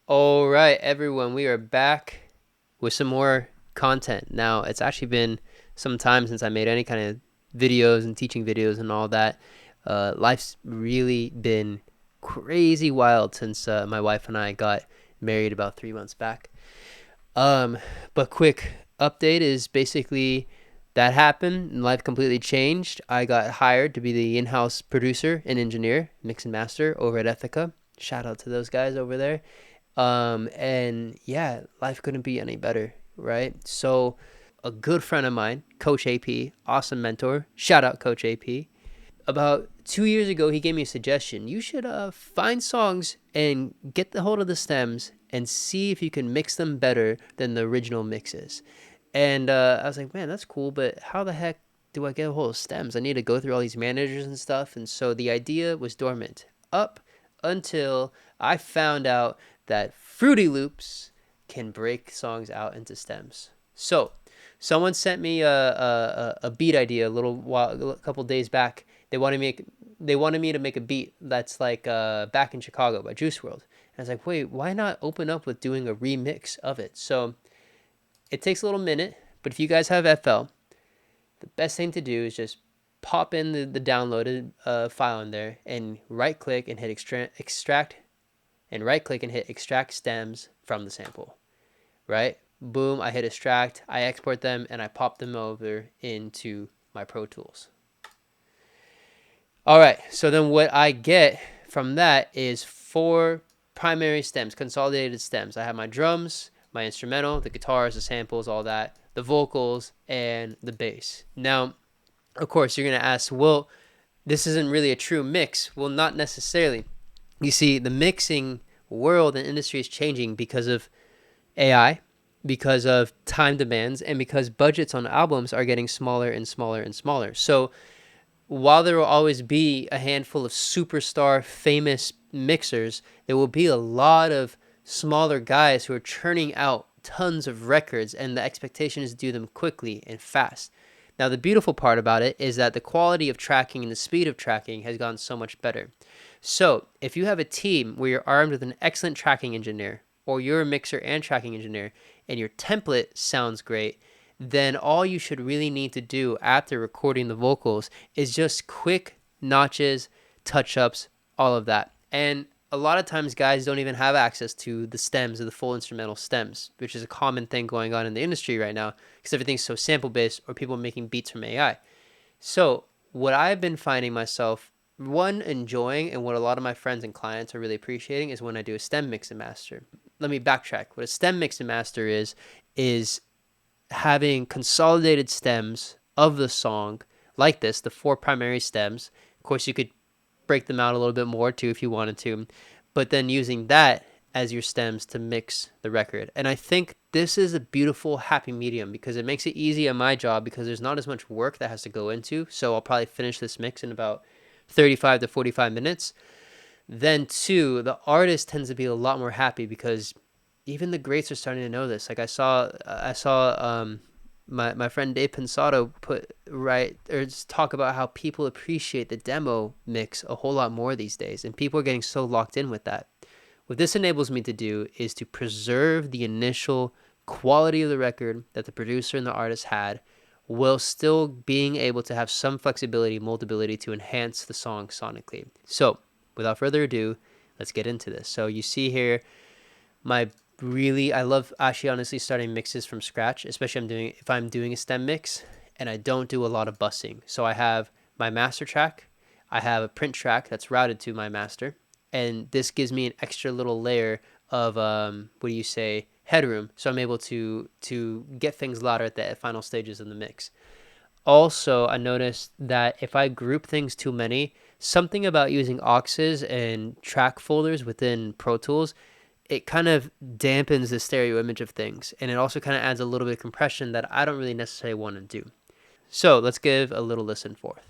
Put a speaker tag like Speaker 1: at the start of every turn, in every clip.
Speaker 1: All right, everyone, we are back with some more content. Now, it's actually been some time since I made any kind of videos and teaching videos and all that. Life's really been crazy wild since my wife and I got married about 3 months back. Um, but quick update is basically that happened and life completely changed. I got hired to be the in-house producer and engineer, mix and master over at Ethica. Shout out to those guys over there. And yeah, life couldn't be any better, right? So, a good friend of mine, Coach AP, awesome mentor. Shout out Coach AP. About 2 years ago, he gave me a suggestion. You should find songs and get the hold of the stems and see if you can mix them better than the original mixes. And I was like, man, that's cool, but how the heck do I get a hold of stems? I need to go through all these managers and stuff. And so the idea was dormant up until I found out that Fruity Loops can break songs out into stems. So someone sent me a beat idea a couple days back. They wanted me to make a beat that's like Back in Chicago by Juice WRLD. And I was like, wait, why not open up with doing a remix of it? So it takes a little minute, but if you guys have FL, the best thing to do is just pop in the downloaded file in there and right click and hit extract and right click and hit extract stems from the sample, right? Boom, I hit extract, I export them, and I pop them over into my Pro Tools. All right, so then what I get from that is 4 primary stems, consolidated stems. I have my drums, my instrumental, the guitars, the samples, all that, the vocals, and the bass. Now, of course, you're going to ask, well, this isn't really a true mix. Well, not necessarily. You see, the mixing world and industry is changing because of AI, because of time demands, and because budgets on albums are getting smaller and smaller and smaller. So while there will always be a handful of superstar famous mixers, there will be a lot of smaller guys who are churning out tons of records, and the expectation is to do them quickly and fast. Now, the beautiful part about it is that the quality of tracking and the speed of tracking has gotten so much better. So, if you have a team where you're armed with an excellent tracking engineer, or you're a mixer and tracking engineer, and your template sounds great, then all you should really need to do after recording the vocals is just quick notches, touch ups, all of that. And a lot of times, guys don't even have access to the stems or the full instrumental stems, which is a common thing going on in the industry right now because everything's so sample based or people making beats from AI. So, what I've been finding myself one enjoying and what a lot of my friends and clients are really appreciating is when I do a stem mix and master. Let me backtrack. What a stem mix and master is having consolidated stems of the song like this, the 4 primary stems. Of course, you could break them out a little bit more too if you wanted to, but then using that as your stems to mix the record. And I think this is a beautiful happy medium because it makes it easy on my job because there's not as much work that has to go into. So I'll probably finish this mix in about 35 to 45 minutes. Then two, the artist tends to be a lot more happy because even the greats are starting to know this. Like I saw my friend Dave Pensato talk about how people appreciate the demo mix a whole lot more these days, and people are getting so locked in with that. What this enables me to do is to preserve the initial quality of the record that the producer and the artist had, while still being able to have some flexibility, moldability to enhance the song sonically. So, without further ado, let's get into this. So you see here my I love actually honestly starting mixes from scratch, especially if I'm doing a stem mix and I don't do a lot of bussing. So I have my master track, I have a print track that's routed to my master, and this gives me an extra little layer of headroom, so I'm able to get things louder at the final stages of the mix. Also, I noticed that if I group things too many, something about using auxes and track folders within Pro Tools, it kind of dampens the stereo image of things, and it also kind of adds a little bit of compression that I don't really necessarily want to do. So let's give a little listen forth.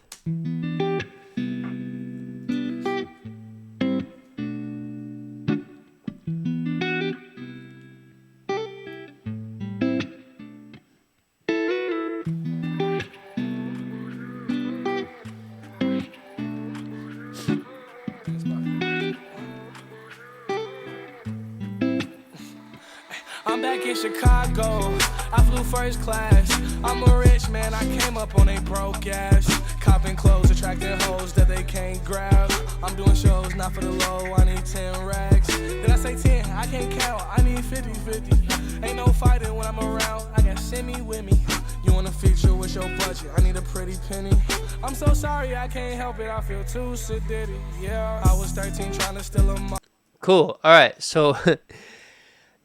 Speaker 2: back in Chicago, I flew first class. I'm a rich man, I came up on a broke ass. Copping clothes, attracting hoes that they can't grab. I'm doing shows, not for the low, I need 10 racks. Did I say 10? I can't count, I need 50-50. Ain't no fighting when I'm around, I got Simi with me. You want a feature with your budget, I need a pretty penny. I'm so sorry, I can't help it, I feel too sedity. Yeah, I was 13 trying to steal a
Speaker 1: Cool. All right, so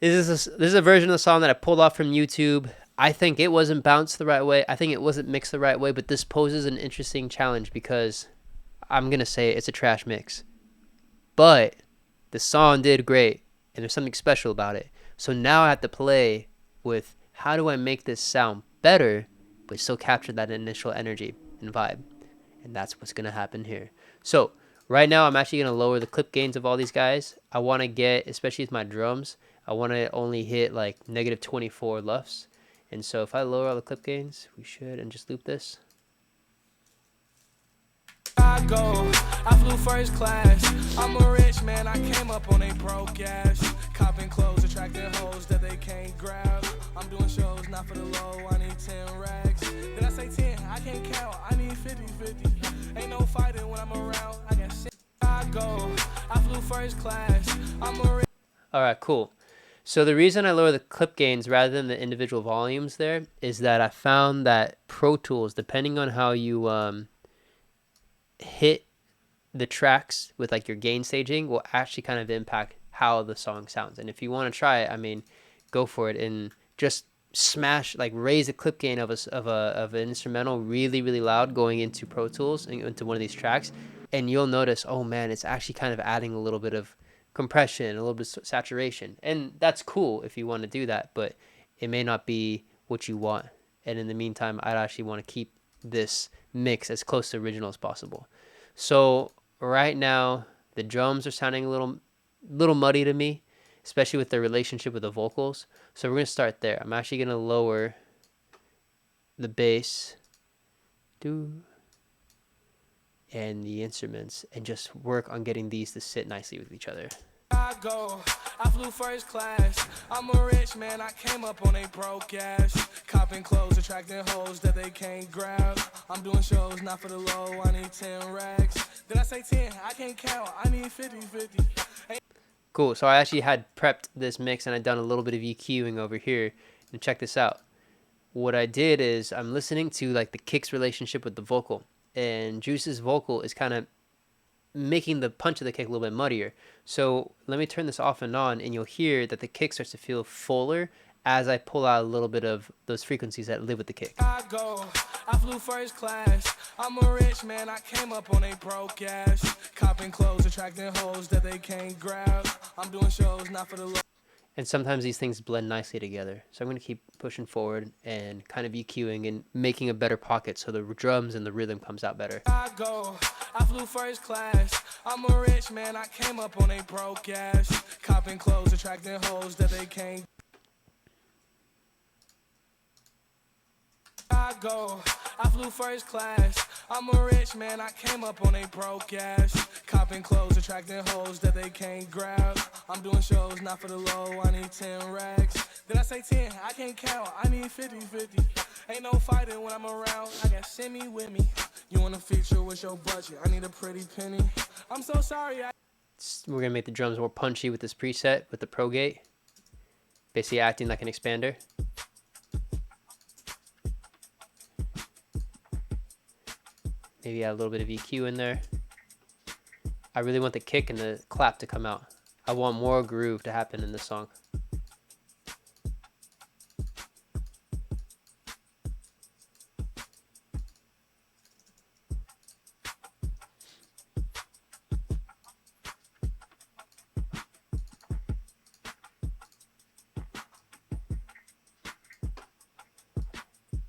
Speaker 1: this is a version of the song that I pulled off from YouTube. I think it wasn't bounced the right way. I think it wasn't mixed the right way, but this poses an interesting challenge because I'm going to say it's a trash mix. But the song did great, and there's something special about it. So now I have to play with how do I make this sound better, but still capture that initial energy and vibe. And that's what's going to happen here. So right now, I'm actually going to lower the clip gains of all these guys. I want to get, especially with my drums, I want to only hit like -24 LUFS. And so if I lower all the clip gains, we should, and just loop this.
Speaker 2: I flew first class. I'm a rich man, I came up on a broke ass. Copping clothes, attracting hoes that they can't grab. I'm doing shows, not for the low, I need 10 racks. Did I say 10? I can't count, I need 50-50. Ain't no fighting when I'm around, I got shit. I flew first class. I'm a rich.
Speaker 1: All right, cool. So the reason I lower the clip gains rather than the individual volumes there is that I found that Pro Tools, depending on how you hit the tracks with like your gain staging, will actually kind of impact how the song sounds. And if you want to try it, I mean, go for it and just smash, like raise the clip gain of an instrumental really, really loud going into Pro Tools and into one of these tracks, and you'll notice, oh man, it's actually kind of adding a little bit of compression, a little bit of saturation, and that's cool if you want to do that, but it may not be what you want. And in the meantime, I'd actually want to keep this mix as close to original as possible. So right now the drums are sounding a little muddy to me, especially with their relationship with the vocals. So we're going to start there. I'm actually going to lower the bass and the instruments and just work on getting these to sit nicely with each other.
Speaker 2: I flew first class. I'm a rich man, I came up on a broke ass. Copping clothes, attracting hoes that they can't grab. I'm doing shows, not for the low, I need 10 racks. Did I say 10? I can't count, I need 50-50.
Speaker 1: Cool, so I actually had prepped this mix and I'd done a little bit of EQing over here. And check this out. What I did is I'm listening to like the kick's relationship with the vocal. And Juice's vocal is kind of making the punch of the kick a little bit muddier. So let me turn this off and on, and you'll hear that the kick starts to feel fuller as I pull out a little bit of those frequencies that live with the kick.
Speaker 2: I flew first class. I'm a rich man, I came up on a broke ass. Copping clothes, attracting hoes that they can't grab. I'm doing shows, not for the low.
Speaker 1: And sometimes these things blend nicely together. So I'm going to keep pushing forward and kind of EQing and making a better pocket so the drums and the rhythm comes out better.
Speaker 2: I flew first class. I'm a rich man, I came up on a broke ass. Copping clothes, attracting hoes that they can't. I flew first class. I'm a rich man, I came up on a broke ass. Copping clothes, attracting hoes that they can't grab. I'm doing shows, not for the low, I need 10 racks. Did I say 10? I can't count, I need 50-50. Ain't no fighting when I'm around, I got Simi with me. You want a feature with your budget, I need a pretty penny. I'm so sorry.
Speaker 1: We're going to make the drums more punchy with this preset, with the Pro Gate. Basically acting like an expander. Maybe add a little bit of EQ in there. I really want the kick and the clap to come out. I want more groove to happen in this song.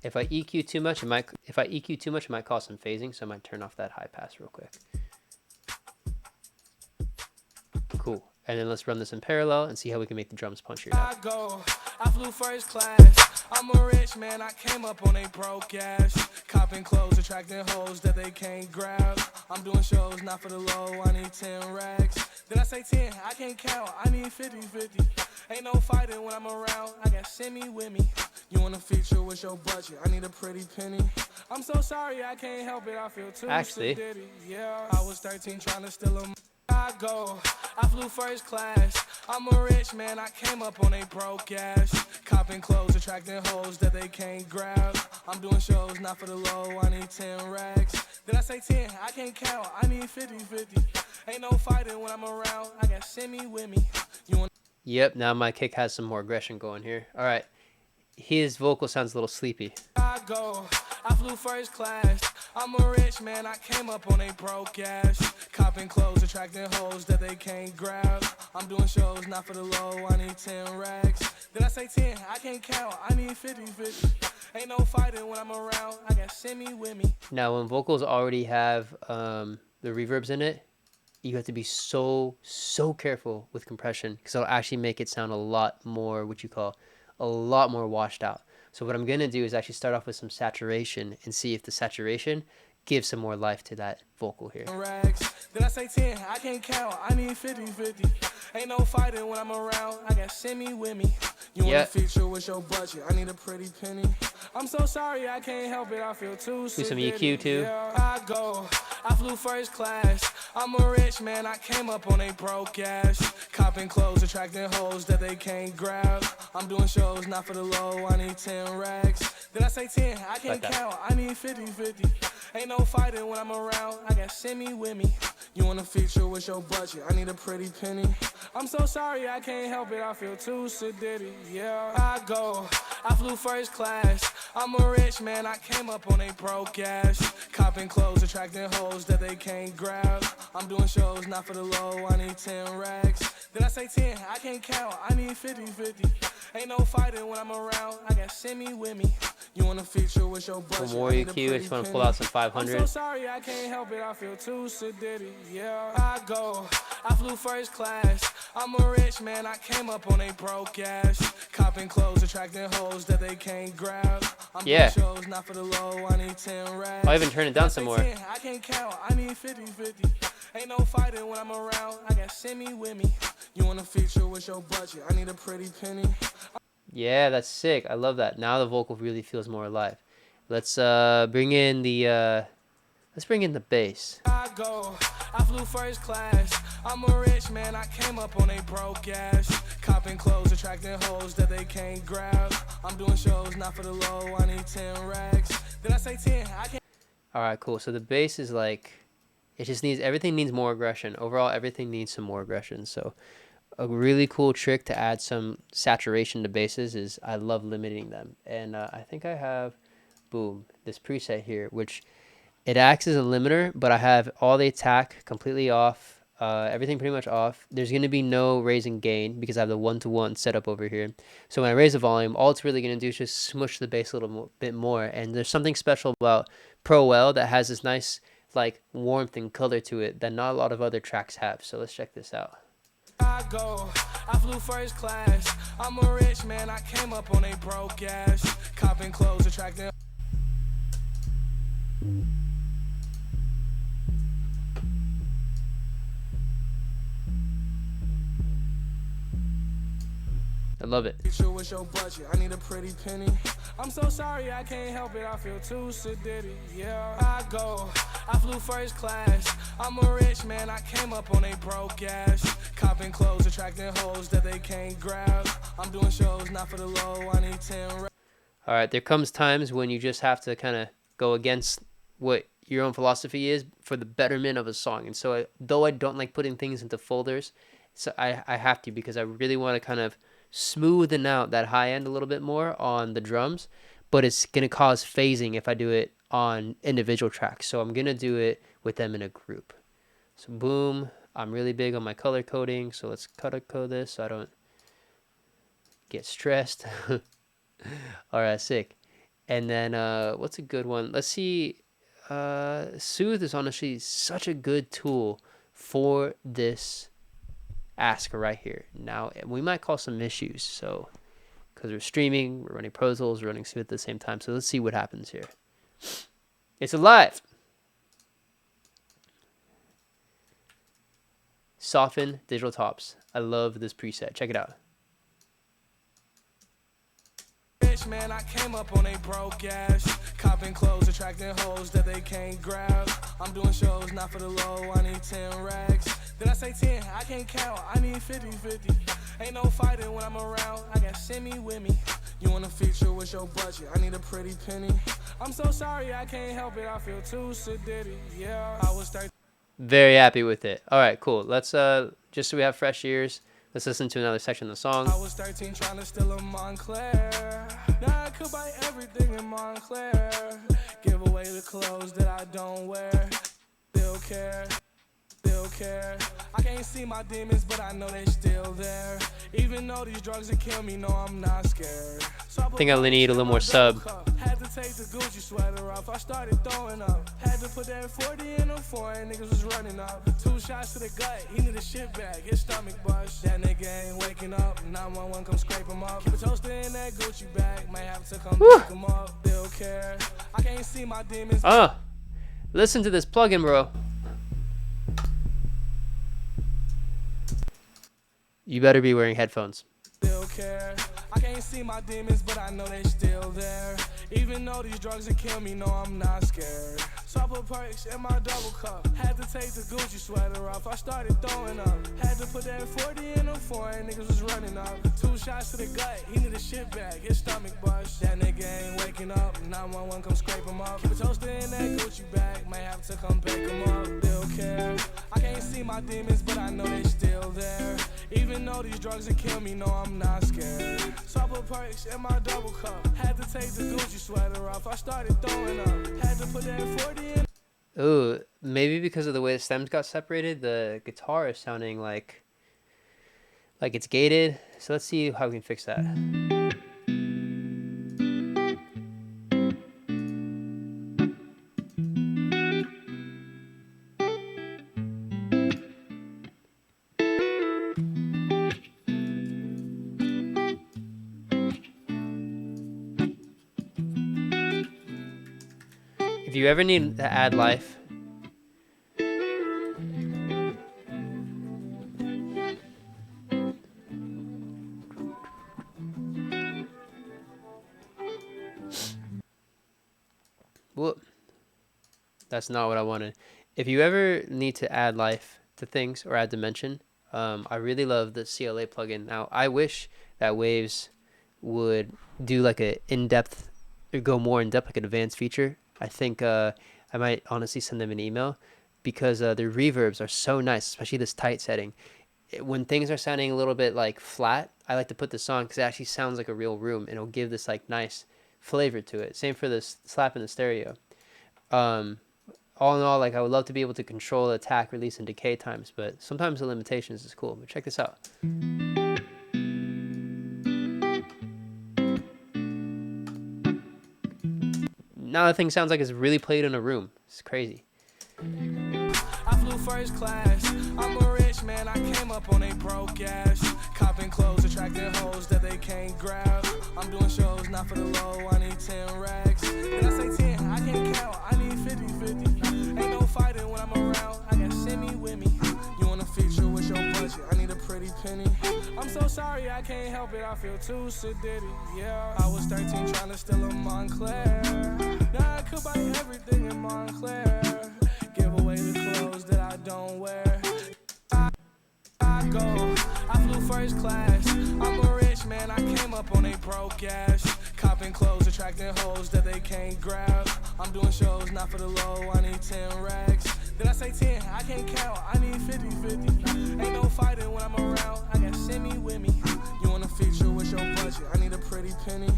Speaker 1: If I EQ too much, it might cause some phasing, so I might turn off that high pass real quick. Cool. And then let's run this in parallel and see how we can make the drums punchier now.
Speaker 2: I flew first class. I'm a rich man, I came up on a broke ass. Copping clothes, attracting hoes that they can't grab. I'm doing shows, not for the low, I need 10 racks. Did I say 10? I can't count, I need 50-50. Ain't no fighting when I'm around, I got Simi with me. You want a feature with your budget, I need a pretty penny. I'm so sorry, I can't help it, I feel too
Speaker 1: Actually,
Speaker 2: sedity. Yeah, I was 13 trying to steal a I go, I flew first class. I'm a rich man, I came up on a broke ass. Copping clothes, attracting hoes that they can't grab. I'm doing shows, not for the low, I need 10 racks. Did I say 10? I can't count, I need 50-50. Ain't no fighting when I'm around, I got Simi with me. You want
Speaker 1: yep, now my kick has some more aggression going here. All right, his vocal sounds a little sleepy.
Speaker 2: I go, I flew first class. I'm a rich man, I came up on a broke ass. Copping clothes, attracting hoes that they can't grab. I'm doing shows, not for the low, I need 10 racks. Did I say 10? I can't count, I need 50-50. Ain't no fighting when I'm around, I got Simi with me.
Speaker 1: Now, when vocals already have the reverbs in it, you have to be so careful with compression because it'll actually make it sound a lot more, what you call, a lot more washed out. So what I'm going to do is actually start off with some saturation and see if the saturation gives some more life to that vocal here.
Speaker 2: Did I say 10? I can't count, I need 50-50. Ain't no fighting when I'm around, I got Simi with me. You want a feature with your budget, I need a pretty penny. I'm so sorry, I can't help it, I feel too sick.
Speaker 1: Do some EQ too.
Speaker 2: Yeah, I go, I flew first class. I'm a rich man, I came up on a broke ass. Copping clothes, attracting hoes that they can't grab. I'm doing shows, not for the low, I need 10 racks. Did I say 10? I can't count, I need 50-50. Ain't no fighting when I'm around, I got Simi with me. You want a feature with your budget, I need a pretty penny. I'm so sorry, I can't help it, I feel too sedity. Yeah, I go, I flew first class. I'm a rich man, I came up on a broke ass. Copping clothes, attracting hoes that they can't grab. I'm doing shows, not for the low, I need 10 racks. Did I say 10? I can't count, I need 50-50. Ain't no fighting when I'm around, I got Simi with me. You want a feature with your budget,
Speaker 1: for more EQ, I just want to pull out some 500.
Speaker 2: I'm so sorry, I can't help it, I feel too sedity. Yeah, I go, I flew first class. I'm a rich man, I came up on a broke ass. Copping clothes, attracting hoes that they can't grab. I'm doing shows, not for the low, I need 10 racks.
Speaker 1: I'll even turn it down some more.
Speaker 2: 10, I can't count, I need 50-50. Ain't no fighting when I'm around, I got Simi with me. You want a feature with your budget, I need a pretty penny.
Speaker 1: Yeah, that's sick. I love that. Now the vocal really feels more alive. Let's bring in the bass.
Speaker 2: I go, I flew first class. I'm a rich man, I came up on a broke ass. Copping clothes, attracting hoes that they can't grab. I'm doing shows, not for the low, I need 10 racks. Did I say 10? I can't.
Speaker 1: All right, cool. So the bass is like, it just needs, everything needs more aggression. Overall, everything needs some more aggression. So a really cool trick to add some saturation to basses is I love limiting them. And I think I have, boom, this preset here, which it acts as a limiter, but I have all the attack completely off, everything pretty much off. There's going to be no raising gain because I have the one-to-one setup over here. So when I raise the volume, all it's really going to do is just smush the bass a little bit more. And there's something special about Pro L that has this nice like warmth and color to it that not a lot of other tracks have. So let's check this out.
Speaker 2: I go, I flew first class. I'm a rich man, I came up on a broke ass. Copping clothes, attracting.
Speaker 1: I love it.
Speaker 2: With your budget, I need a pretty penny. I'm so sorry, I can't help it, I feel too sedity. Yeah, I go, I flew first class. I'm a rich man, I came up on a broke ass. Copping clothes, attracting hoes that they can't grab. I'm doing shows, not for the low, I need 10 racks.
Speaker 1: All right, there comes times when you just have to kind of go against what your own philosophy is for the betterment of a song. And so though I don't like putting things into folders, so I have to because I really want to kind of smoothen out that high end a little bit more on the drums, but it's going to cause phasing if I do it on individual tracks. So I'm going to do it with them in a group. So boom, I'm really big on my color coding. So let's color code this so I don't get stressed. All right, sick. And then what's a good one? Let's see. Soothe is honestly such a good tool for this ask right here. Now we might cause some issues, so because we're streaming, we're running Pro Tools, we're running Soothe at the same time. So let's see what happens here. It's alive. Soften digital tops. I love this preset. Check it out.
Speaker 2: Man, I came up on a broke ass, copping clothes, attracting hoes that they can't grab. I'm doing shows not for the low, I need 10 racks. Did I say 10? I can't count, I need 50-50. Ain't no fighting when I'm around, I got Simi with me. You want a feature with your budget, I need a pretty penny. I'm so sorry, I can't help it, I feel too sedity. Yeah, I was 13.
Speaker 1: Very happy with it. All right, cool. Let's just so we have fresh ears, let's listen to another section of the song.
Speaker 2: I was 13 trying to steal a Montclair. Now I could buy everything in Montclair. Give away the clothes that I don't wear. Still care, still care. I can't see my demons, but I know they still there. Even though these drugs will kill me, no, I'm not scared. So
Speaker 1: I think I need a little more sub.
Speaker 2: Had to take the Gucci sweater off, I started throwing up. Had to put that 40 in a foreign, niggas was running up. 2 shots to the gut, he need a shit bag, his stomach bust. That nigga ain't waking up, 911 come scrape him up. Keep a toaster in that Gucci bag, might have to come pick him up. Still care, I can't see my demons.
Speaker 1: Listen to this plugin, bro. You better be wearing headphones.
Speaker 2: Still care. I can't see my demons, but I know they still there. Even though these drugs will kill me, no, I'm not scared. So I put perks in my double cup. Had to take the Gucci sweater off, I started throwing up. Had to put that 40 in a foreign, niggas was running up. 2 shots to the gut, he need a shit bag, his stomach bust. That nigga ain't waking up, 911 come scrape him up. Keep a toaster in that Gucci bag, might have to come pick him up. Still care. I can't see my demons, but I know they still there. Even though these drugs will kill me, no, I'm not scared. So I put perks in my double cup. Had to take the Gucci sweater off, I started throwing up. Had to put that 40 in.
Speaker 1: Ooh, maybe because of the way the stems got separated, the guitar is sounding like it's gated. So let's see how we can fix that. If you ever need to add life, whoop, that's not what I wanted. If you ever need to add life to things or add dimension, I really love the CLA plugin. Now, I wish that Waves would do like a in-depth, or go more in-depth, like an advanced feature. I think I might honestly send them an email because their reverbs are so nice, especially this tight setting. When things are sounding a little bit like flat, I like to put this on because it actually sounds like a real room and it'll give this like nice flavor to it. Same for this slap in the stereo. All in all, like I would love to be able to control attack, release, and decay times, but sometimes the limitations is cool. But check this out. Now that thing sounds like it's really played in a room. It's crazy.
Speaker 2: I flew first class. I'm a rich man, I came up on a broke ass. Copping clothes, attracting hoes that they can't grab. I'm doing shows not for the low, I need 10 racks. Did I say 10? I can't count, I need 50-50. Ain't no fighting when I'm around, I got Simi with me. You want a feature with your budget, I need a pretty penny. I'm so sorry, I can't help it, I feel too sedity. Yeah, I was 13 trying to steal a Montclair. Now I could buy everything in Montclair. Give away the clothes that I don't wear. I flew first class. I'm a rich man, I came up on a broke ass. Copping clothes, attracting hoes that they can't grab. I'm doing shows not for the low, I need 10 racks. Did I say 10? I can't count, I need 50-50. Ain't no fighting when I'm around, I got Simi with me. You want a feature with your budget, I need a pretty penny.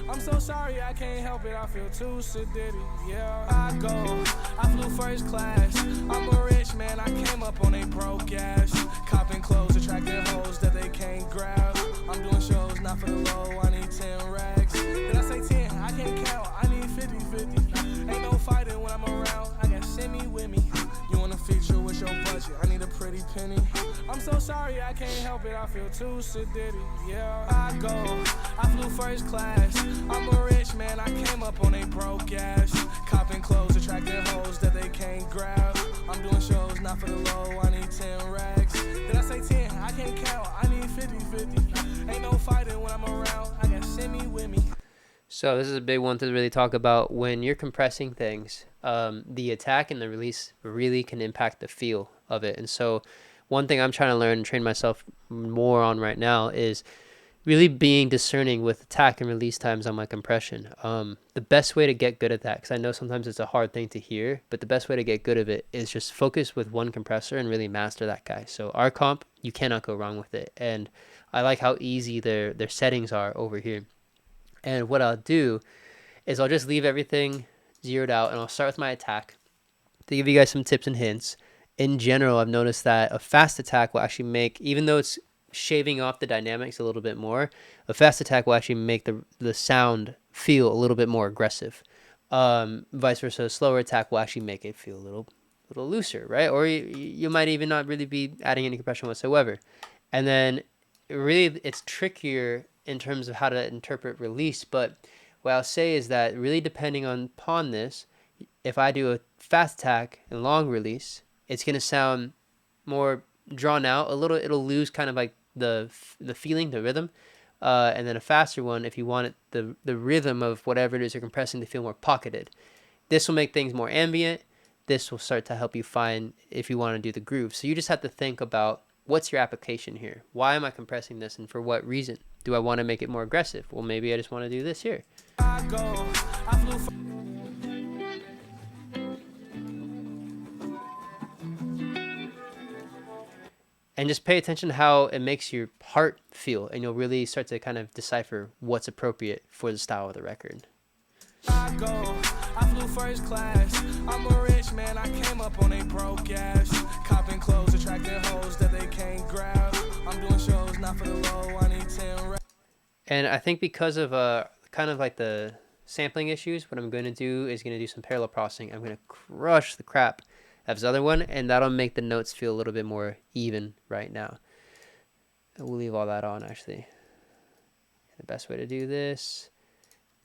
Speaker 2: I'm so sorry, I can't help it, I feel too sedity. Yeah, I flew first class. I'm a rich man, I came up on a broke ass. Copping clothes, attracting hoes that they can't grab. I'm doing shows not for the low, I need 10 racks. Did I say 10? I can't count, I need 50-50. Ain't no fighting when I'm around, I got Simi with me. You want a feature with your budget, I need a pretty penny. I'm so sorry. sorry, I can't help it, I feel too sedated, yeah. I flew first class. I'm a rich man, I came up on a broke ass. Copping clothes, attracting hoes that they can't grab. I'm doing shows, not for the low, I need 10 racks. Did I say 10? I can't count, I need 50-50. Ain't no fighting when I'm around, I got Simi with me.
Speaker 1: So this is a big one to really talk about. When you're compressing things, the attack and the release really can impact the feel of it. And so one thing I'm trying to learn and train myself more on right now is really being discerning with attack and release times on my compression. The best way to get good at that, because I know sometimes it's a hard thing to hear, but the best way to get good at it is just focus with one compressor and really master that guy. So our comp, you cannot go wrong with it. And I like how easy their settings are over here. And what I'll do is I'll just leave everything zeroed out and I'll start with my attack to give you guys some tips and hints. In general, I've noticed that a fast attack will actually make, even though it's shaving off the dynamics a little bit more, a fast attack will actually make the sound feel a little bit more aggressive. Vice versa, a slower attack will actually make it feel a little looser, right? Or you might even not really be adding any compression whatsoever. And then really it's trickier in terms of how to interpret release, but what I'll say is that really depending upon this, if I do a fast attack and long release, it's going to sound more drawn out a little. It'll lose kind of like the feeling, the rhythm. And then a faster one, if you want it, the rhythm of whatever it is you're compressing to feel more pocketed. This will make things more ambient. This will start to help you find if you want to do the groove. So you just have to think about what's your application here? Why am I compressing this and for what reason? Do I want to make it more aggressive? Well, maybe I just want to do this here. And just pay attention to how it makes your heart feel, and you'll really start to kind of decipher what's appropriate for the style of the record.
Speaker 2: I flew first class. I'm a rich man, I came up on a broke ass. Copping clothes, attracting hoes that they can't grab. I'm doing shows, not for the low, I need 10 racks.
Speaker 1: And I think because of kind of like the sampling issues, what I'm going to do is going to do some parallel processing. I'm going to crush the crap out of this other one, and that'll make the notes feel a little bit more even right now. And we'll leave all that on, actually. The best way to do this,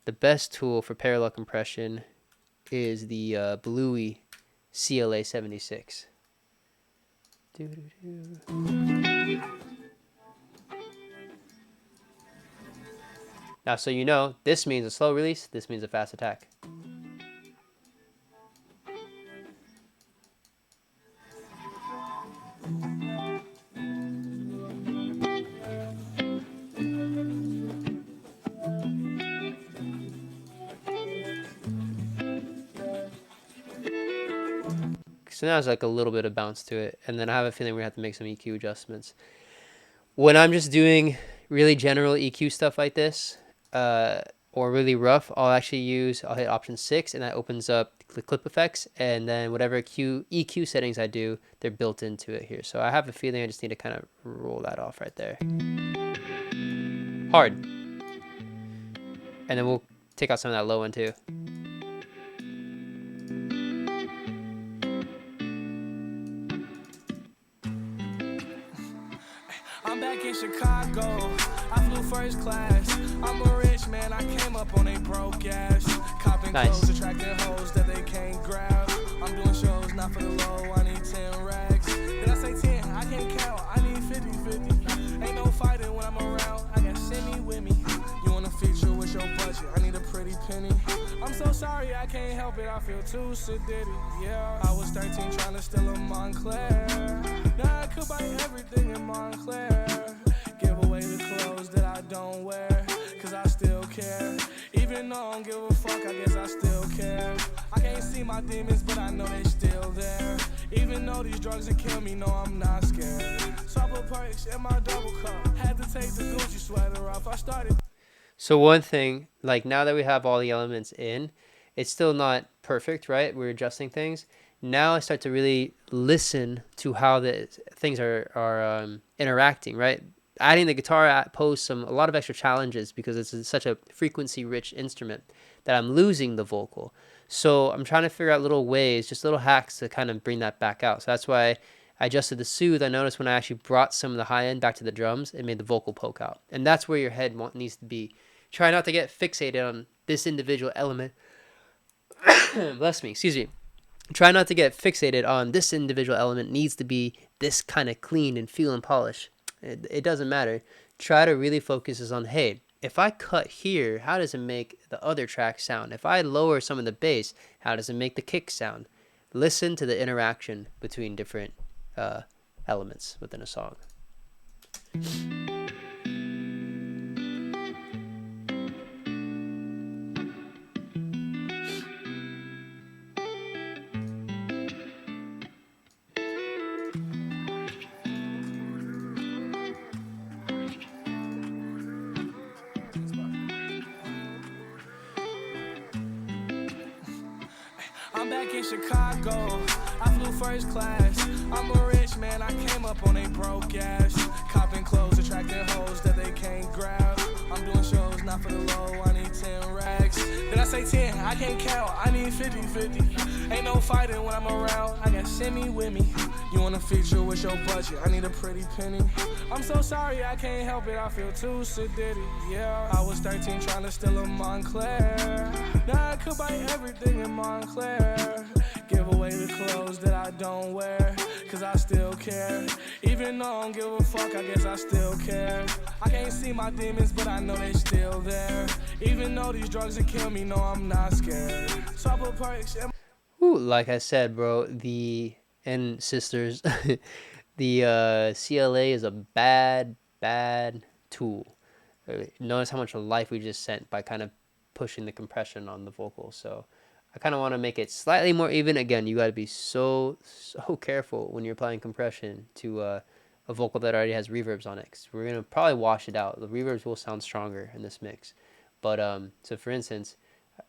Speaker 1: the best tool for parallel compression is the Bluey CLA 76. Now, so you know, this means a slow release, this means a fast attack. So now there's like a little bit of bounce to it, and then I have a feeling we're gonna have to make some EQ adjustments. When I'm just doing really general EQ stuff like this, or really rough, I'll hit option 6, and that opens up the clip effects, and then whatever EQ settings I do, they're built into it here. So I have a feeling I just need to kind of roll that off right there. Hard. And then we'll take out some of that low one too.
Speaker 2: I'm back in Chicago. I flew first class. I'm a rich man, I came up on a broke ass. Copping clothes, attracting hoes that they can't grab. I'm doing shows, not for the low, I need 10 racks. Did I say 10? I can't count, I need 50-50. Ain't no fighting when I'm around, I got Simi with me. You want a feature with your budget, I need a pretty penny. I'm so sorry, I can't help it, I feel too sedated, yeah. I was 13 trying to steal a Montclair. Now I could buy everything in Montclair. Give away the clothes that I don't wear, cause I still care. Even though I don't give a fuck, I guess I still care. I can't see my demons, but I know they still there. Even though these drugs will kill me, no, I'm not scared. So I put perks in my double cup. Had to take the Gucci sweater off. I started.
Speaker 1: So one thing, like now that we have all the elements in, it's still not perfect, right? We're adjusting things. Now I start to really listen to how the things are interacting, right? Adding the guitar poses a lot of extra challenges because it's such a frequency-rich instrument that I'm losing the vocal. So I'm trying to figure out little ways, just little hacks to kind of bring that back out. So that's why I adjusted the Soothe. I noticed when I actually brought some of the high end back to the drums, it made the vocal poke out. And that's where your head needs to be. Try not to get fixated on this individual element. Bless me, excuse me. Try not to get fixated on this individual element needs to be this kind of clean and feel and polish. It doesn't matter. Try to really focus on, hey, if I cut here, how does it make the other track sound? If I lower some of the bass, how does it make the kick sound? Listen to the interaction between different elements within a song.
Speaker 2: I'm back in Chicago, I flew first class. I'm a rich man, I came up on a broke ass. Copping clothes, attracting hoes that they can't grab. I'm doing shows, not for the low, I need 10 racks. Did I say 10? I can't count, I need 50-50. Ain't no fighting when I'm around, I got Simi with me. You want a feature with your budget, I need a pretty penny. I'm so sorry, I can't help it, I feel too sedity. Yeah, I was 13 trying to steal a Montclair. Now I could buy everything in Montclair. Give away the clothes that I don't wear, cause I still care. Even though I don't give a fuck, I guess I still care. I can't see my demons, but I know they still there. Even though these drugs will kill me, no, I'm not scared. So I put perks in.
Speaker 1: Ooh, like I said, bro, and sisters, the CLA is a bad tool. Notice how much life we just sent by kind of pushing the compression on the vocals. So I kind of want to make it slightly more even. Again, you got to be so careful when you're applying compression to a vocal that already has reverbs on it, because we're going to probably wash it out. The reverbs will sound stronger in this mix. But so for instance,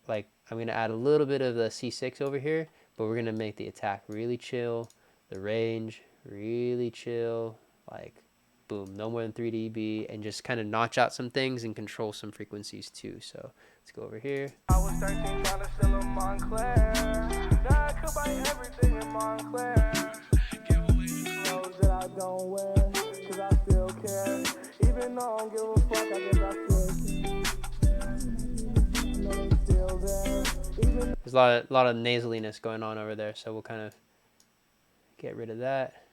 Speaker 1: like I'm going to add a little bit of the C6 over here, but we're going to make the attack really chill, the range really chill, like boom, no more than 3 dB, and just kind of notch out some things and control some frequencies too. So let's go over here.
Speaker 2: I was 13 trying to steal a Montclair. Now I could buy everything in Montclair. Give away the clothes that I don't wear, cause I still care. Even though I don't give a fuck, I guess I still care. I know they still there.
Speaker 1: There's a lot of nasaliness going on over there, so we'll kind of get rid of that.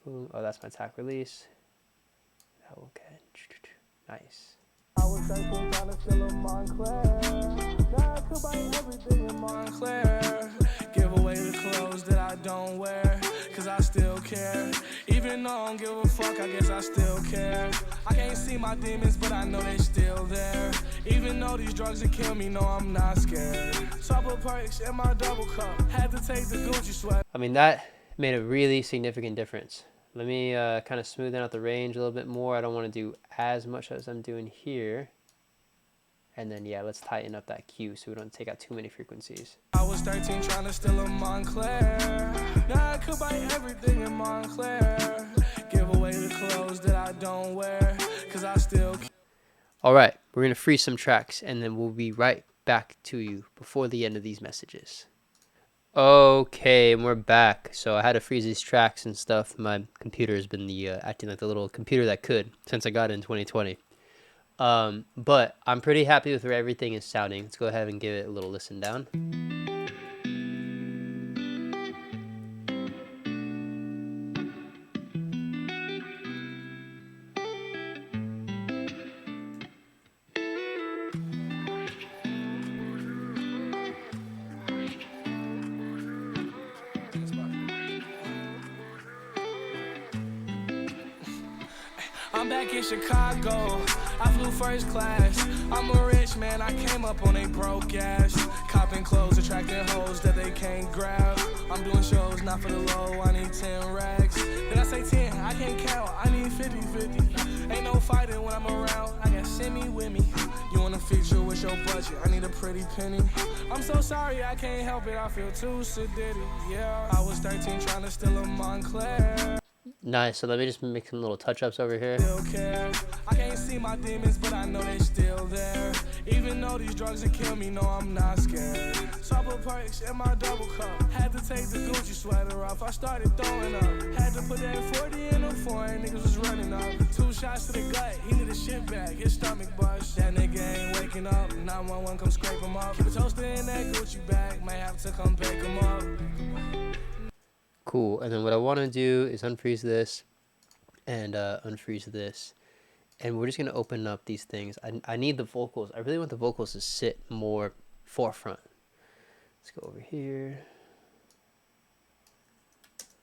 Speaker 1: Boom. Oh, that's my attack release. Okay. Nice.
Speaker 2: I was 13 trying to steal a Montclair. Now I could buy everything in Montclair. Give away the clothes that I don't wear, cause I still care. Even though I don't give a fuck, I guess I still care. I can't see my demons, but I know they still there. Even though these drugs will kill me, no, I'm not scared. So I put perks in my double cup. Had to take the Gucci sweat.
Speaker 1: I mean, that made a really significant difference. Let me kind of smoothen out the range a little bit more. I don't want to do as much as I'm doing here. And then, yeah, let's tighten up that Q so we don't take out too many frequencies.
Speaker 2: I was 13 trying to steal a Montclair. Now I could buy everything in Montclair. Give away the clothes that I don't wear, cause I still care.
Speaker 1: All right, we're going to freeze some tracks, and then we'll be right back to you before the end of these messages. Okay, and we're back. So I had to freeze these tracks and stuff. My computer has been acting like the little computer that could since I got it in 2020. But I'm pretty happy with where everything is sounding. Let's go ahead and give it a little listen down.
Speaker 2: I'm back in Chicago, I flew first class. I'm a rich man, I came up on a broke ass. Copping clothes, attracting hoes that they can't grab. I'm doing shows, not for the low, I need 10 racks. Did I say 10? I can't count, I need 50-50. Ain't no fighting when I'm around, I got Simi with me. You want a feature with your budget, I need a pretty penny. I'm so sorry, I can't help it, I feel too sedity. Yeah, I was 13 trying to steal a Montclair.
Speaker 1: Nice. So let me just make some little touch-ups over here.
Speaker 2: Still care. I can't see my demons, but I know they still there. Even though these drugs will kill me, no, I'm not scared. So I put perks in my double cup. Had to take the Gucci sweater off. I started throwing up. Had to put that 40 in the foreign. Niggas was running up. 2 shots to the gut. He need a shit bag. His stomach bust. That nigga ain't waking up. 911 come scrape him up. Keep a toaster in that Gucci bag. Might have to come pick him up.
Speaker 1: Cool. And then what I want to do is unfreeze this and unfreeze this. And we're just going to open up these things. I need the vocals. I really want the vocals to sit more forefront. Let's go over here.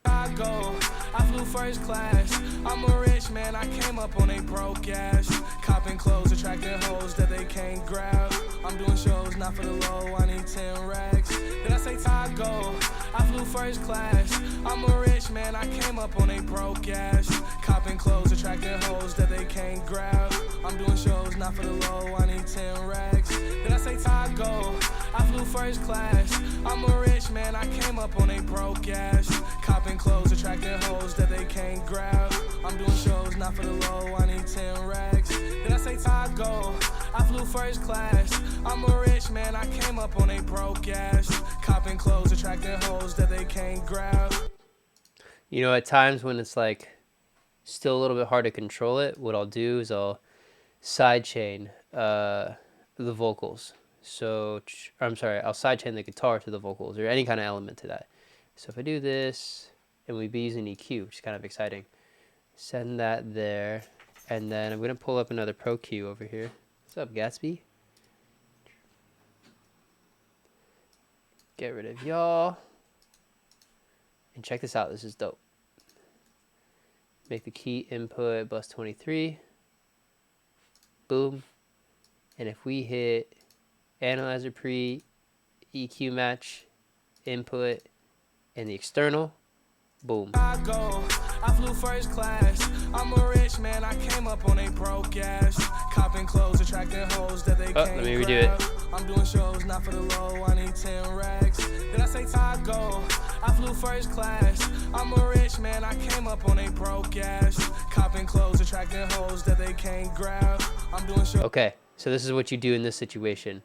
Speaker 2: I flew first class. I'm a rich man, I came up on a broke ass. Copping clothes, attracting hoes that they can't grab. I'm doing shows, not for the low, I need 10 racks. Then I say Tago, I flew first class. I'm a rich man, I came up on a broke ass. Copping clothes, attracting hoes that they can't grab. I'm doing shows, not for the low, I need 10 racks. Then I say Tago, I flew first class. I'm a rich man, I came up on a broke ass. Copping clothes, attracting hoes that they can't grab. I'm doing shows, not for the low, I need 10 racks. Then I say Tago, I flew first class. I'm a rich man, I came up on a broke ass. Copping clothes, attracting hoes that they can't grab.
Speaker 1: You know, at times when it's like still a little bit hard to control it, what I'll do is I'll sidechain the vocals. So, I'm sorry, I'll sidechain the guitar to the vocals or any kind of element to that. So if I do this, and we'd be using EQ, which is kind of exciting. Send that there, and then I'm going to pull up another Pro Q over here. What's up, Gatsby? Get rid of y'all. And check this out, this is dope. Make the key input bus 23. Boom. And if we hit analyzer pre, EQ match, input, and the external, boom.
Speaker 2: I flew first class. I'm a rich man, I came up on a broke ass. Copping clothes, attracting hoes that they can't
Speaker 1: let me redo
Speaker 2: grab.
Speaker 1: it.
Speaker 2: I'm doing shows, not for the low, I need 10 racks. Then I say Tago, I flew first class. I'm a rich man, I came up on a broke ass. Copping clothes, attracting hoes that they can't grab. I'm doing shows.
Speaker 1: Okay, so this is what you do in this situation.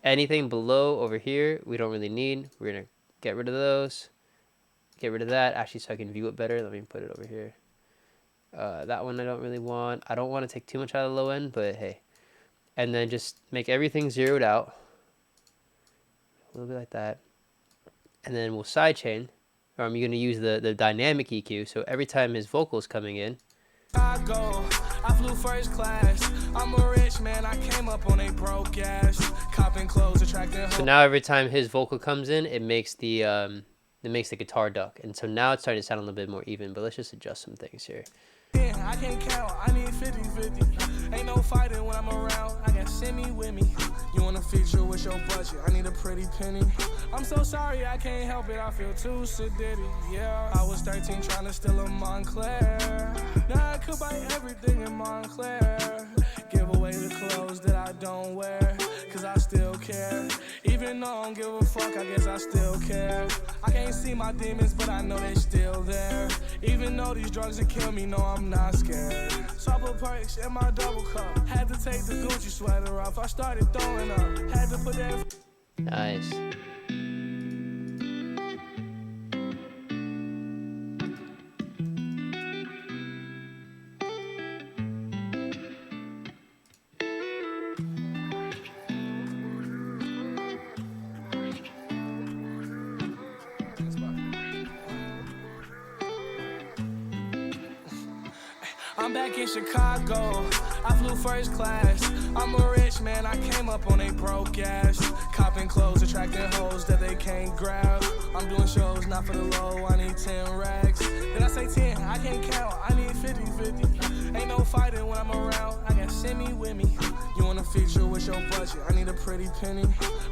Speaker 1: Anything below over here, we don't really need. We're going to get rid of those. Get rid of that, actually, so I can view it better. Let me put it over here. That one I don't really want. I don't want to take too much out of the low end, but hey. And then just make everything zeroed out. A little bit like that. And then we'll sidechain. Or I'm going to use the dynamic EQ. So every time his vocal's coming in.
Speaker 2: I flew first class. I'm a rich man, I came up on a broke ass. Copping clothes, attracting.
Speaker 1: So now every time his vocal comes in, it makes the guitar duck. And so now it's starting to sound a little bit more even, but let's just adjust some things here.
Speaker 2: I can't count, I need 50-50. Ain't no fighting when I'm around, I got Simi with me. You want a feature with your budget, I need a pretty penny. I'm so sorry, I can't help it, I feel too sedity. Yeah, I was 13 trying to steal a Montclair. Now I could buy everything in Montclair. Give away the clothes that I don't wear, cause I still care. Even though I don't give a fuck, I guess I still care. I can't see my demons, but I know they still there. Even though these drugs will kill me, no, I'm not scared. So I put perks in my double cup. Had to take the Gucci sweater off. I started throwing up. Had to put that.
Speaker 1: Nice.
Speaker 2: I'm back in Chicago, I flew first class. I'm a rich man, I came up on a broke ass. Copping clothes, attracting hoes that they can't grab. I'm doing shows, not for the low, I need 10 racks. Then I say 10, I can't count, I need 50-50. Ain't no fighting when I'm around, I got Simi with me. You want a feature with your budget, I need a pretty penny.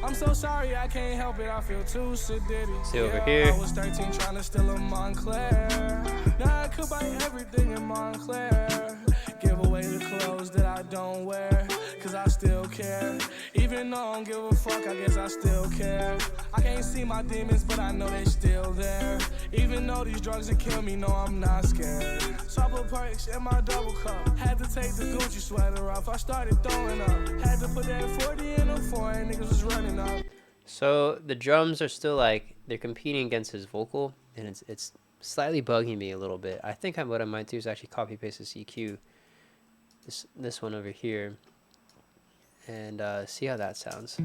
Speaker 2: I'm so sorry, I can't help it, I feel too sedity.
Speaker 1: See over here.
Speaker 2: I was 13 trying to steal a Montclair. Now I could buy everything in Montclair. Give away the clothes that I don't wear, cause I still care. Even though I don't give a fuck, I guess I still care. I can't see my demons, but I know they still there. Even though these drugs will kill me, no, I'm not scared. So I put perks in my double cup. Had to take the Gucci sweater off. I started throwing up. Had to put that 40 in a foreign. Niggas was running up.
Speaker 1: So the drums are still like they're competing against his vocal, and it's slightly bugging me a little bit. I think what I might do is actually copy paste this EQ, this one over here, and see how that sounds.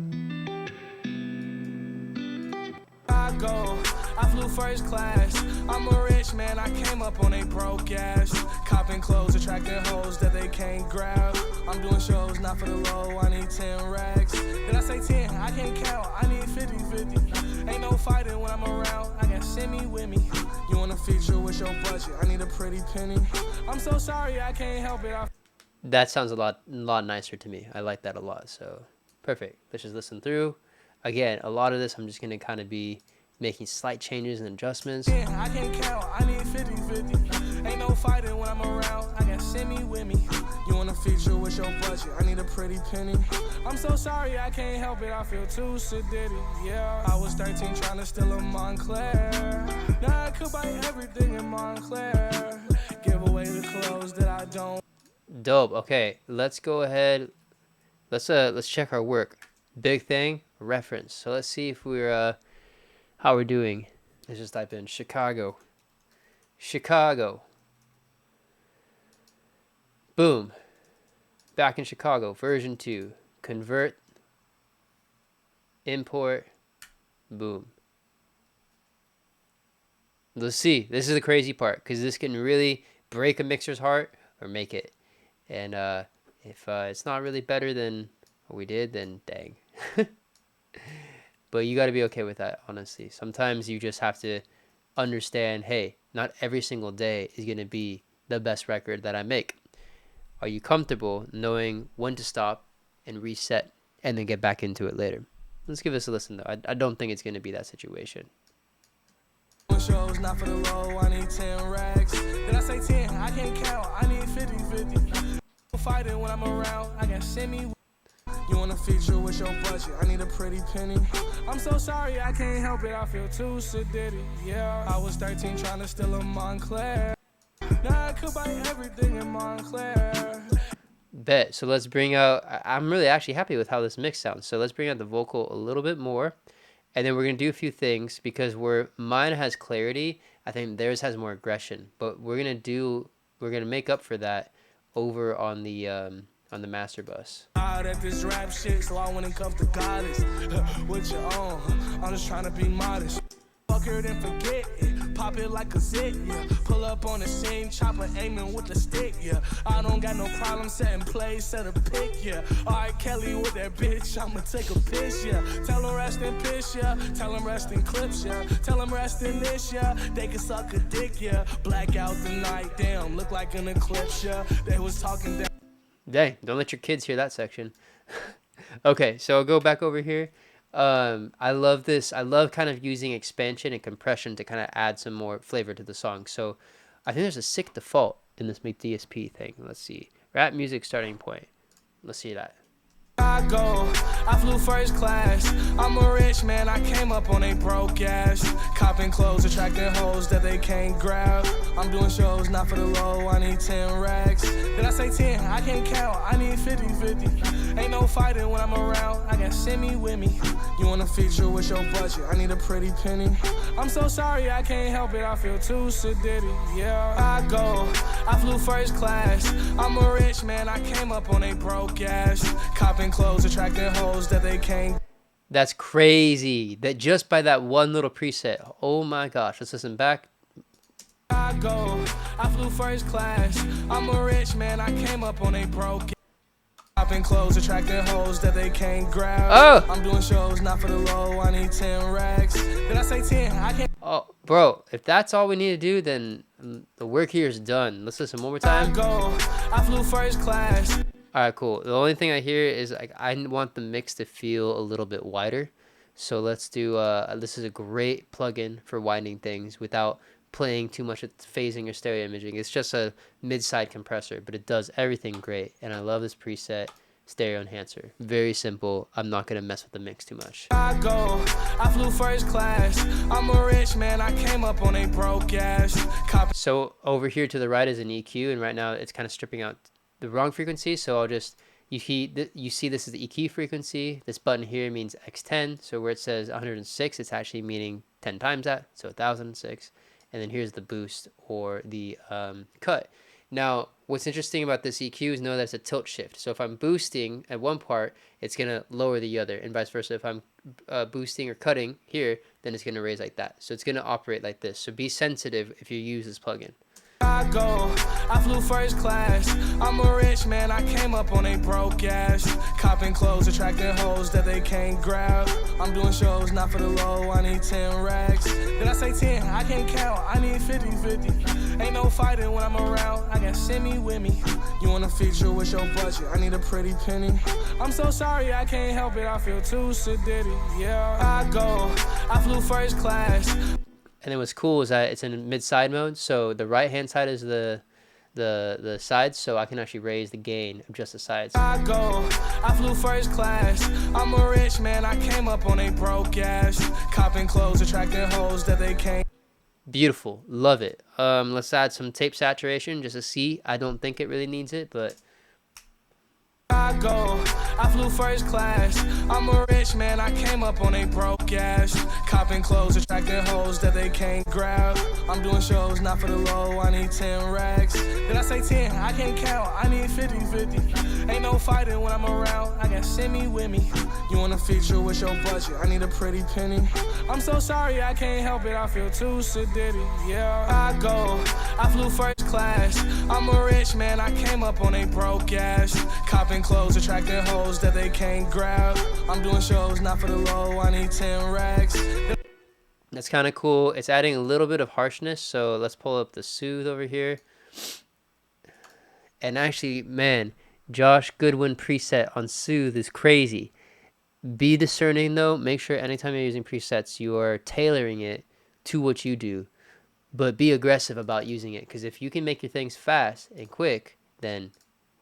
Speaker 2: I flew first class. I'm a rich man, I came up on a broke ass. Copping clothes, attracting hoes that they can't grab. I'm doing shows, not for the low, I need 10 racks. Did I say 10? I can't count, I need 50-50. Ain't no fighting when I'm around, I got Simi with me. You want a feature with your budget, I need a pretty penny. I'm so sorry, I can't help it.
Speaker 1: That sounds a lot nicer to me. I like that a lot, so perfect. Let's just listen through. Again, a lot of this I'm just going to kind of be making slight changes and adjustments.
Speaker 2: Yeah, I can't count, I need 50-50. Ain't no fighting when I'm around, I got Simi with me. You want a feature with your budget, I need a pretty penny. I'm so sorry, I can't help it, I feel too sedated, yeah. I was 13 trying to steal a Montclair. Now I could buy everything in Montclair. Give away the clothes that I don't.
Speaker 1: Dope. Okay, let's go ahead. Let's check our work. Big thing, reference. So let's see if we're how we're doing. Let's just type in Chicago. Chicago. Boom. Back in Chicago, version 2. Convert. Import. Boom. Let's see. This is the crazy part because this can really break a mixer's heart or make it. And if it's not really better than what we did, then dang. But you got to be okay with that, honestly. Sometimes you just have to understand, hey, not every single day is going to be the best record that I make. Are you comfortable knowing when to stop and reset and then get back into it later? Let's give this a listen, though. I don't think it's going to be that situation.
Speaker 2: Shows, not for the low, I need 10 racks. Did I say 10? I can't count, I need 50-50. Fighting when I'm around, I got Simi. You want a feature with your budget, I need a pretty penny. I'm so sorry, I can't help it, I feel too sedated, yeah. I was 13 trying to steal a Montclair. Now I could buy everything in Montclair.
Speaker 1: Bet. So let's bring out, I'm really actually happy with how this mix sounds. So let's bring out the vocal a little bit more. And then we're going to do a few things because where mine has clarity, I think theirs has more aggression. But we're going to make up for that over on the master bus.
Speaker 2: Out at this rap shit, so I went and cuffed the goddess. With your own, I'm just trying to be modest. Fuck her then forget it, pop it like a zit, yeah. Pull up on the scene, chopper aiming with the stick, yeah. I don't got no problem setting plays, set a pick, yeah. Alright, Kelly with that bitch, I'ma take a piss, yeah. Tell him rest in piss, yeah. Tell him rest in clips, yeah. Tell him rest in this, yeah. They can suck a dick, yeah. Black out the night, damn, look like an eclipse, yeah. They was talking down.
Speaker 1: Dang, don't let your kids hear that section. Okay, so I'll go back over here. I love this. I love kind of using expansion and compression to kind of add some more flavor to the song. So I think there's a sick default in this Make DSP thing. Let's see. Rap music starting point. Let's see that.
Speaker 2: I flew first class. I'm a rich man, I came up on a broke ass. Copping clothes, attracting hoes that they can't grab. I'm doing shows, not for the low, I need 10 racks. Did I say 10? I can't count, I need 50-50. Ain't no fighting when I'm around, I got Simi with me. You want a feature with your budget, I need a pretty penny. I'm so sorry, I can't help it, I feel too sedated, yeah. I flew first class. I'm a rich man, I came up on a broke ass. Copping clothes, attracting hoes that they can't.
Speaker 1: That's crazy. That just by that one little preset. Oh my gosh. Let's listen back.
Speaker 2: I flew first class. I'm a rich man, I came up on a broke. Copping clothes, attracting hoes that they can't grab.
Speaker 1: Oh!
Speaker 2: I'm doing shows, not for the low, I need 10 racks. Did I say 10? I can't.
Speaker 1: Oh, bro, if that's all we need to do, then the work here is done. Let's listen one more time.
Speaker 2: I flew first class.
Speaker 1: All right, cool. The only thing I hear is like I want the mix to feel a little bit wider. So let's do, this is a great plugin for winding things without playing too much with phasing or stereo imaging. It's just a mid-side compressor, but it does everything great. And I love this preset. stereo enhancer. Very simple. I'm not gonna mess with the mix too much.
Speaker 2: I flew first class. I'm a rich man. I came up on a broke ass.
Speaker 1: So over here to the right is an EQ, and right now it's kind of stripping out the wrong frequency. So I'll just you see this is the EQ frequency. This button here means X10. So where it says 106, it's actually meaning 10 times that, so 1006. And then here's the boost or the cut. Now, what's interesting about this EQ is know that it's a tilt shift. So if I'm boosting at one part, it's going to lower the other, and vice versa. If I'm boosting or cutting here, then it's going to raise like that. So it's going to operate like this. So be sensitive if you use this plugin.
Speaker 2: I flew first class. I'm a rich man. I came up on a broke ass. Copping clothes, attracting hoes that they can't grab. I'm doing shows not for the low. I need 10 racks. Did I say 10? I can't count. I need 50-50. Ain't no fighting when I'm around. I got semi with me. You want a feature with your budget? I need a pretty penny. I'm so sorry, I can't help it. I feel too sedity. Yeah, I flew first class.
Speaker 1: And then what's cool is that it's in mid-side mode, so the right-hand side is the sides, so I can actually raise the gain of just the sides.
Speaker 2: I flew first class. I'm a rich man. I came up on a broke ass. Copping clothes, attracting hoes that they can't.
Speaker 1: Beautiful, love it. Let's add some tape saturation just to see. I don't think it really needs it, but
Speaker 2: I flew first class. I'm a rich man. I came up on a broke ass. Copping clothes, attracting hoes that they can't grab. I'm doing shows not for the low. I need 10 racks. Did I say 10? I can't count. I need 50-50. Ain't no fighting when I'm around. I got semi with me. You want a feature with your budget? I need a pretty penny. I'm so sorry, I can't help it. I feel too sedity. Yeah, I flew first class. I'm a rich man. I came up on a broke ass. Copping clothes, attracting hoes that they can't grab. I'm doing shows not for the low. I need 10 racks.
Speaker 1: that's kind of cool. It's adding a little bit of harshness, so let's pull up the Soothe over here. And actually, man, Josh Goodwin preset on Soothe is crazy. Be discerning though. Make sure anytime you're using presets, you are tailoring it to what you do. But be aggressive about using it, because if you can make your things fast and quick, then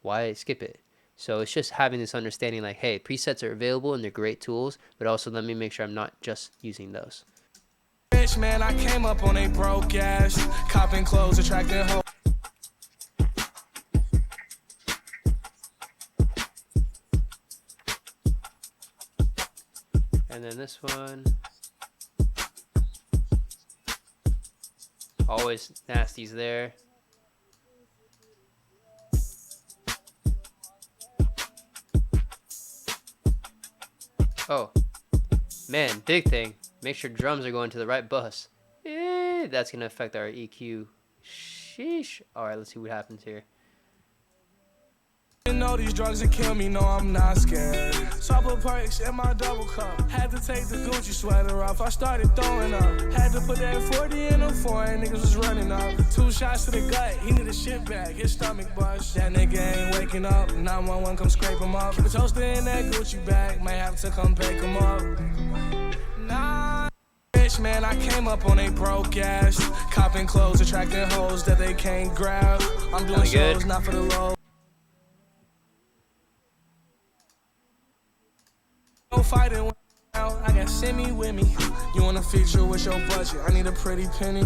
Speaker 1: why skip it? So it's just having this understanding like, hey, presets are available and they're great tools, but also let me make sure I'm not just using those.
Speaker 2: Rich man, I came up on a broke ass. Copping clothes, attracting hoes.
Speaker 1: And then this one, always nasties there. Oh, man, big thing. Make sure drums are going to the right bus. That's going to affect our EQ. Sheesh. All right, let's see what happens here.
Speaker 2: You know these drugs will kill me, no I'm not scared. So I put perks in my double cup. Had to take the Gucci sweater off, I started throwing up. Had to put that 40 in a foreign, niggas was running up. 2 shots to the gut, he need a shit bag, his stomach bust. That nigga ain't waking up, 911 come scrape him up. Keep a toaster in that Gucci bag, might have to come pick him up. Nah, rich man, I came up on a broke ass. Copping clothes, attracting hoes that they can't grab. I'm doing shows not for the low. No fighting out, I got semi with me. You want a feature with your budget? I need a pretty penny.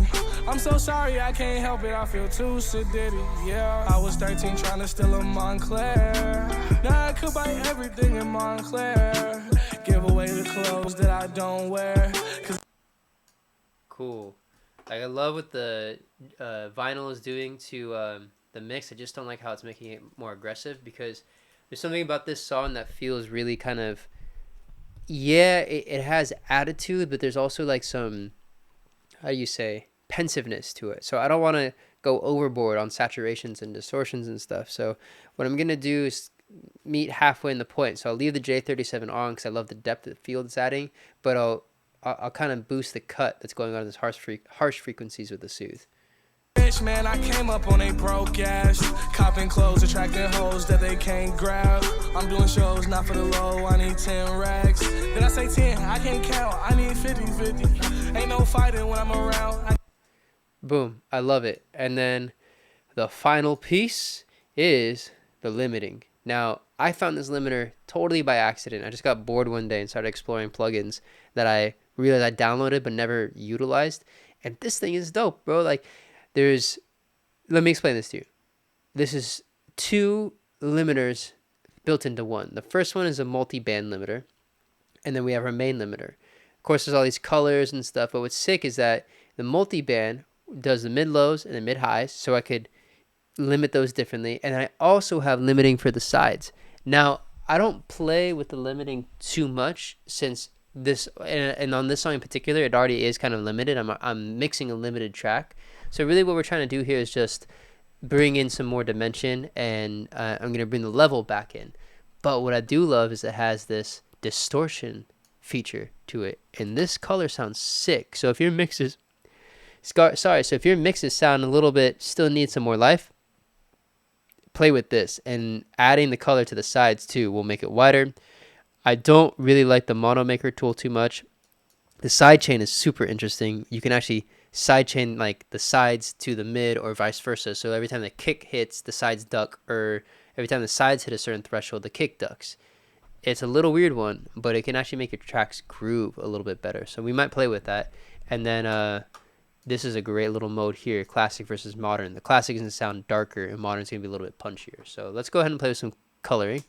Speaker 2: I'm so sorry, I can't help it. I feel too sedity. Yeah, I was 13 trying to steal a Montclair. Now I could buy everything in Montclair. Give away the clothes that I don't wear.
Speaker 1: Cool. Like, I love what the vinyl is doing to the mix. I just don't like how it's making it more aggressive, because there's something about this song that feels really kind of, yeah, it has attitude, but there's also like some, how do you say, pensiveness to it. So I don't want to go overboard on saturations and distortions and stuff. So what I'm going to do is meet halfway in the point. So I'll leave the J37 on because I love the depth of the field it's adding, but I'll kind of boost the cut that's going on in this harsh frequencies with the Soothe.
Speaker 2: Rich man, I came up on a broke ass. Copping clothes, attracting hoes that they can't grab. I'm doing shows not for the low. I need 10 racks. Did I say 10? I can't count. I need 50-50. Ain't no fighting when I'm around.
Speaker 1: Boom. I love it. And then the final piece is the limiting. Now, I found this limiter totally by accident. I just got bored one day and started exploring plugins that I realized I downloaded but never utilized. And this thing is dope, bro. Like, let me explain this to you. This is two limiters built into one. The first one is a multi-band limiter, and then we have our main limiter. Of course, there's all these colors and stuff, but what's sick is that the multi-band does the mid-lows and the mid-highs, so I could limit those differently. And I also have limiting for the sides. Now, I don't play with the limiting too much since this, and on this song in particular, it already is kind of limited. I'm mixing a limited track. So really what we're trying to do here is just bring in some more dimension, and I'm going to bring the level back in. But what I do love is it has this distortion feature to it, and this color sounds sick. So if your mixes sound a little bit, still need some more life, play with this, and adding the color to the sides too will make it wider. I don't really like the mono maker tool too much. The sidechain is super interesting. You can actually sidechain like the sides to the mid or vice versa. So every time the kick hits, the sides duck, or every time the sides hit a certain threshold, the kick ducks. It's a little weird one, but it can actually make your tracks groove a little bit better. So we might play with that. And then this is a great little mode here, classic versus modern. The classic is going to sound darker, and modern is going to be a little bit punchier. So let's go ahead and play with some coloring.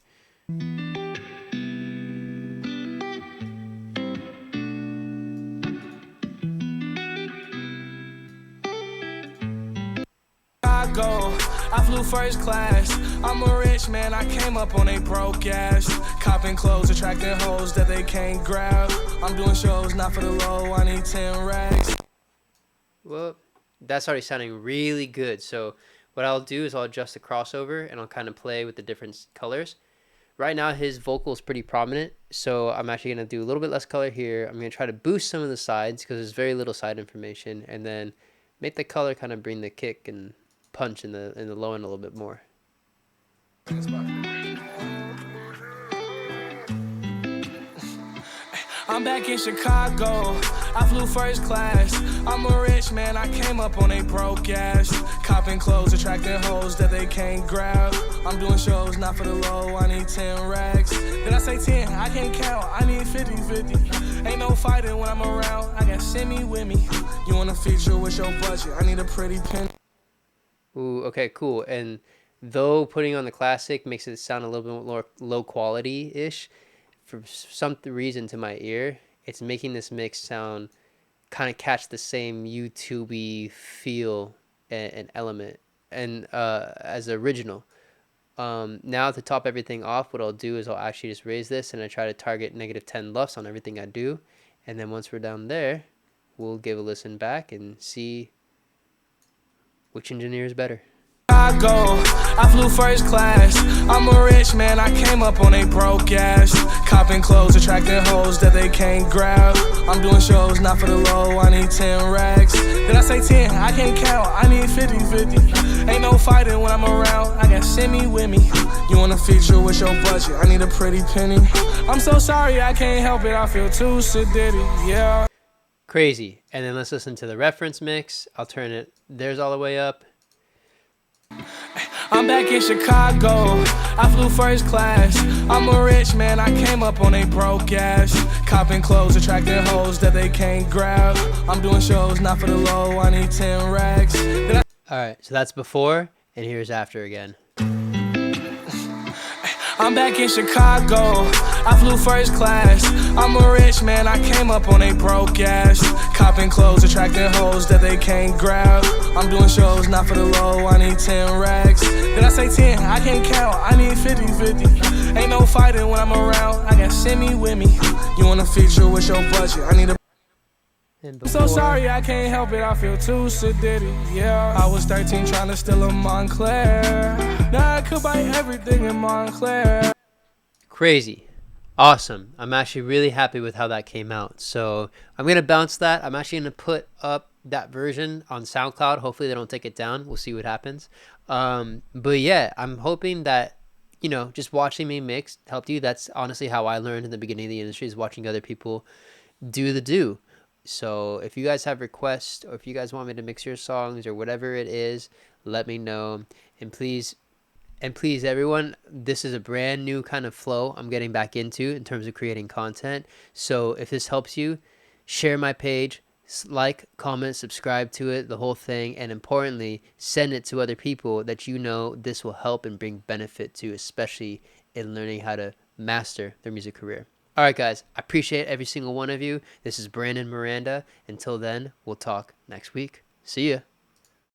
Speaker 2: I flew first class. I'm a rich man, I came up on a broke ass. Copping clothes, attracting hoes that they can't grab. I'm doing shows not for the low, I need 10 racks.
Speaker 1: Well, that's already sounding really good. So what I'll do is I'll adjust the crossover, and I'll kind of play with the different colors. Right now his vocal is pretty prominent, so I'm actually going to do a little bit less color here. I'm going to try to boost some of the sides because there's very little side information, and then make the color kind of bring the kick and punch in the low end a little bit more.
Speaker 2: I'm back in Chicago. I flew first class. I'm a rich man, I came up on a broke ass. Copping clothes, attracting hoes that they can't grab. I'm doing shows not for the low, I need 10 racks. Did I say 10? I can't count, I need 50-50. Ain't no fighting when I'm around, I got Simi with me. You want a feature with your budget, I need a pretty penny.
Speaker 1: Ooh, okay, cool. And though putting on the classic makes it sound a little bit more low quality-ish, for some reason to my ear, it's making this mix sound kind of catch the same YouTube-y feel and element and as the original. Now to top everything off, what I'll do is I'll actually just raise this, and I try to target -10 LUFS on everything I do. And then once we're down there, we'll give a listen back and see which engineer is better.
Speaker 2: I flew first class. I'm a rich man, I came up on a broke ass. Copping clothes, attracting hoes that they can't grab. I'm doing shows not for the low, I need 10 racks. Did I say 10? I can't count, I need 50-50. Ain't no fighting when I'm around, I got Simi with me. You want a feature with your budget, I need a pretty penny. I'm so sorry, I can't help it, I feel too sedated, yeah.
Speaker 1: Crazy. And then let's listen to the reference mix. I'll turn it, there's all the way up.
Speaker 2: I'm back in Chicago. I flew first class. I'm a rich man, I came up on a broke ass. Copping clothes, attracting hoes that they can't grab. I'm doing shows not for the low, I need 10 racks.
Speaker 1: Alright, so that's before, and here's after again.
Speaker 2: I'm back in Chicago. I flew first class. I'm a rich man, I came up on a broke ass. Copping clothes, attracting hoes that they can't grab. I'm doing shows not for the low, I need 10 racks. Did I say 10? I can't count, I need 50-50. Ain't no fighting when I'm around, I got Simi with me. You want a feature with your budget, I need a... I'm so sorry, I can't help it, I feel too sedated, yeah. I was 13 trying to steal a Montclair. Now I could buy everything in Montclair.
Speaker 1: Crazy. Awesome. I'm actually really happy with how that came out. So I'm going to bounce that. I'm actually going to put up that version on SoundCloud. Hopefully they don't take it down. We'll see what happens. But yeah, I'm hoping that, you know, just watching me mix helped you. That's honestly how I learned in the beginning of the industry, is watching other people do. So if you guys have requests, or if you guys want me to mix your songs or whatever it is, let me know. And please And please, everyone, this is a brand new kind of flow I'm getting back into in terms of creating content. So if this helps you, share my page, like, comment, subscribe to it, the whole thing, and importantly, send it to other people that you know this will help and bring benefit to, especially in learning how to master their music career. All right, guys, I appreciate every single one of you. This is Brandon Miranda. Until then, we'll talk next week. See ya.